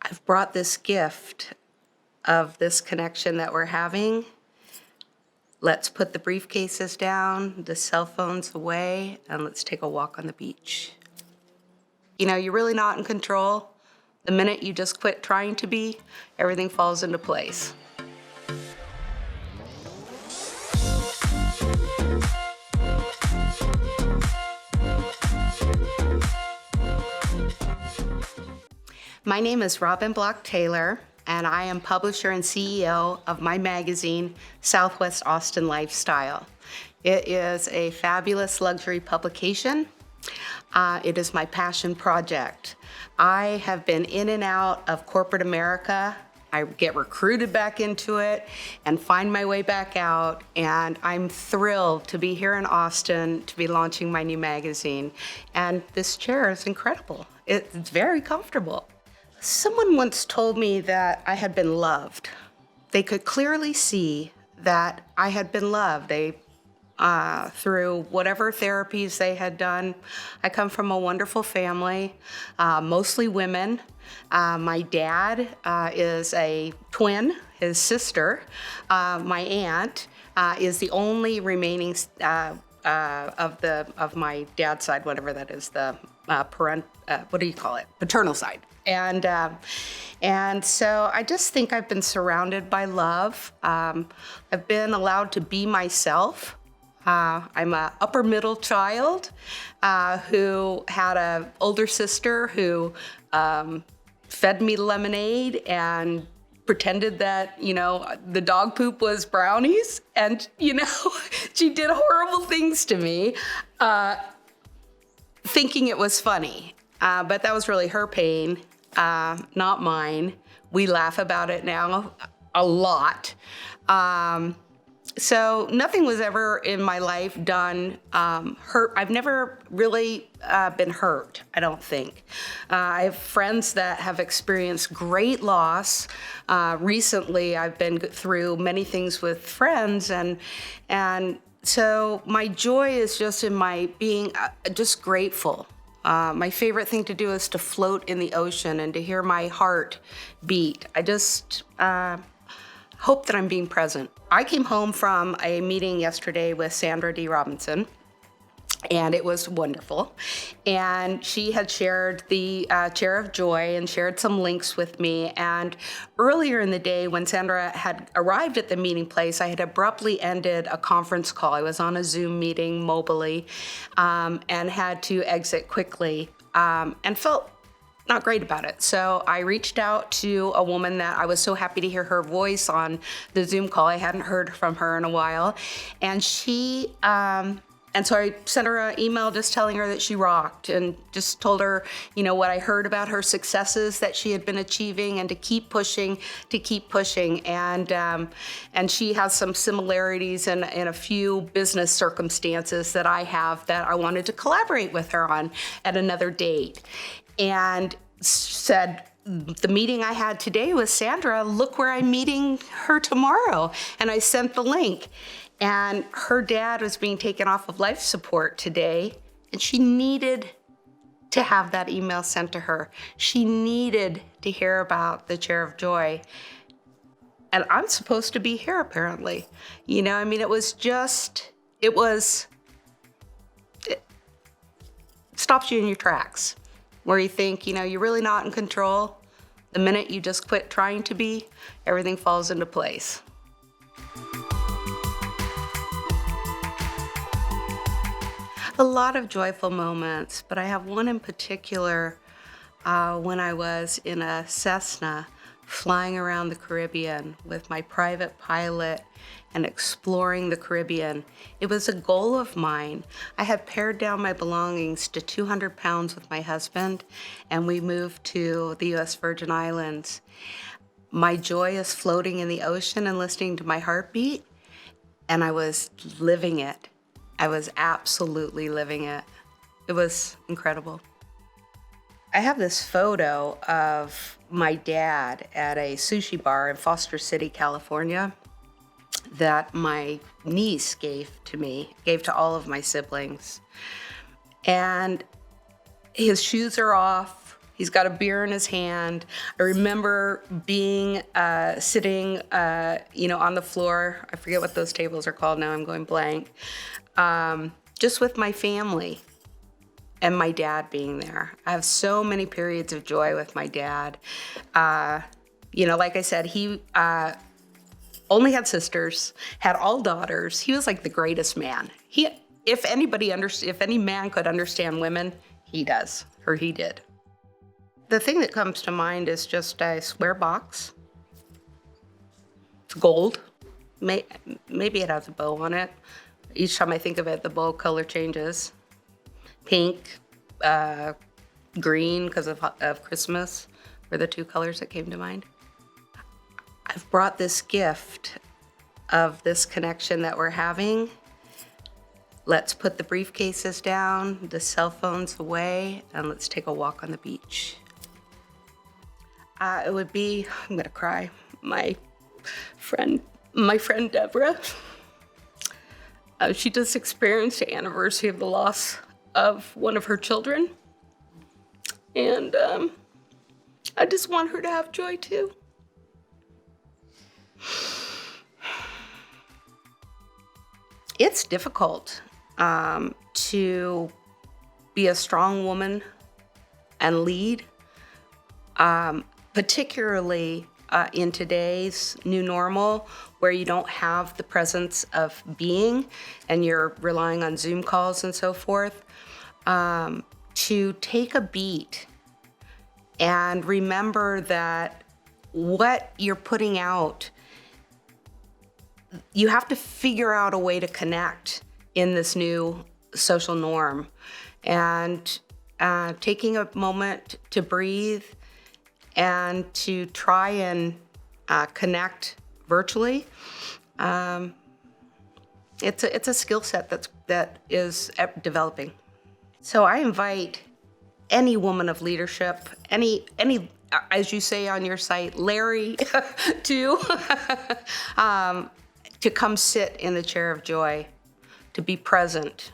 I've brought this gift of this connection that we're having. Let's put the briefcases down, the cell phones away, and let's take a walk on the beach. You know, you're really not in control. The minute you just quit trying to be, everything falls into place. My name is Robin Block Taylor, and I am publisher and CEO of my magazine, Southwest Austin Lifestyle. It is a fabulous luxury publication. It is my passion project. I have been in and out of corporate America. I get recruited back into it and find my way back out, and I'm thrilled to be here in Austin to be launching my new magazine. And this chair is incredible. It's very comfortable. Someone once told me that I had been loved. They could clearly see that I had been loved. Through whatever therapies they had done. I come from a wonderful family, mostly women. My dad is a twin. His sister, my aunt, is the only remaining of my dad's side, whatever that is, the paternal side. And so I just think I've been surrounded by love. I've been allowed to be myself. I'm an upper middle child who had an older sister who fed me lemonade and pretended that, the dog poop was brownies. And, she did horrible things to me, thinking it was funny. But that was really her pain, not mine. We laugh about it now a lot. So nothing was ever in my life done hurt. I've never really been hurt, I don't think. I have friends that have experienced great loss. Recently, I've been through many things with friends, and so my joy is just in my being just grateful. My favorite thing to do is to float in the ocean and to hear my heart beat. I just hope that I'm being present. I came home from a meeting yesterday with Sandra D. Robinson, and it was wonderful. And she had shared the Chair of Joy and shared some links with me. And earlier in the day, when Sandra had arrived at the meeting place, I had abruptly ended a conference call. I was on a Zoom meeting mobily and had to exit quickly and felt not great about it. So I reached out to a woman that I was so happy to hear her voice on the Zoom call. I hadn't heard from her in a while. And so I sent her an email just telling her that she rocked and just told her, what I heard about her successes that she had been achieving and to keep pushing. And she has some similarities in a few business circumstances that I have that I wanted to collaborate with her on at another date. And said, the meeting I had today with Sandra, look where I'm meeting her tomorrow. And I sent the link. And her dad was being taken off of life support today, and she needed to have that email sent to her. She needed to hear about the Chair of Joy. And I'm supposed to be here, apparently. It stops you in your tracks, where you think, you're really not in control. The minute you just quit trying to be, everything falls into place. A lot of joyful moments, but I have one in particular when I was in a Cessna flying around the Caribbean with my private pilot and exploring the Caribbean. It was a goal of mine. I had pared down my belongings to 200 pounds with my husband, and we moved to the U.S. Virgin Islands. My joy is floating in the ocean and listening to my heartbeat, and I was living it. I was absolutely living it. It was incredible. I have this photo of my dad at a sushi bar in Foster City, California, that my niece gave to all of my siblings. And his shoes are off. He's got a beer in his hand. I remember being sitting, on the floor. I forget what those tables are called now. I'm going blank. Just with my family and my dad being there. I have so many periods of joy with my dad. Like I said, he only had sisters, had all daughters. He was like the greatest man. If any man could understand women, he does, or he did. The thing that comes to mind is just a square box. It's gold. Maybe it has a bow on it. Each time I think of it, the bow color changes. Pink, green because of Christmas were the two colors that came to mind. I've brought this gift of this connection that we're having. Let's put the briefcases down, the cell phones away, and let's take a walk on the beach. It would be, I'm gonna cry, my friend Deborah. She just experienced the anniversary of the loss of one of her children. And I just want her to have joy too. It's difficult to be a strong woman and lead, particularly in today's new normal, where you don't have the presence of being and you're relying on Zoom calls and so forth, to take a beat and remember that what you're putting out, you have to figure out a way to connect in this new social norm. And taking a moment to breathe and to try and connect virtually, it's a skill set that is developing. So I invite any woman of leadership, any as you say on your site, Larry, to come sit in the chair of joy, to be present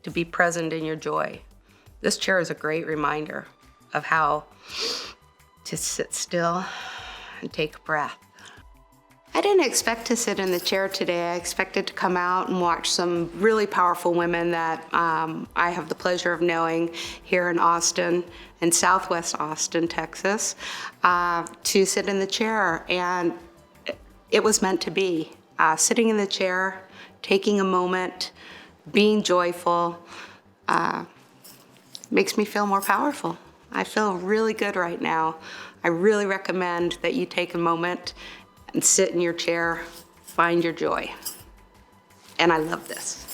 in your joy. This chair is a great reminder of how to sit still and take a breath. I didn't expect to sit in the chair today. I expected to come out and watch some really powerful women that I have the pleasure of knowing here in Austin, in Southwest Austin, Texas, to sit in the chair. And it was meant to be. Sitting in the chair, taking a moment, being joyful, makes me feel more powerful. I feel really good right now. I really recommend that you take a moment and sit in your chair, find your joy. And I love this.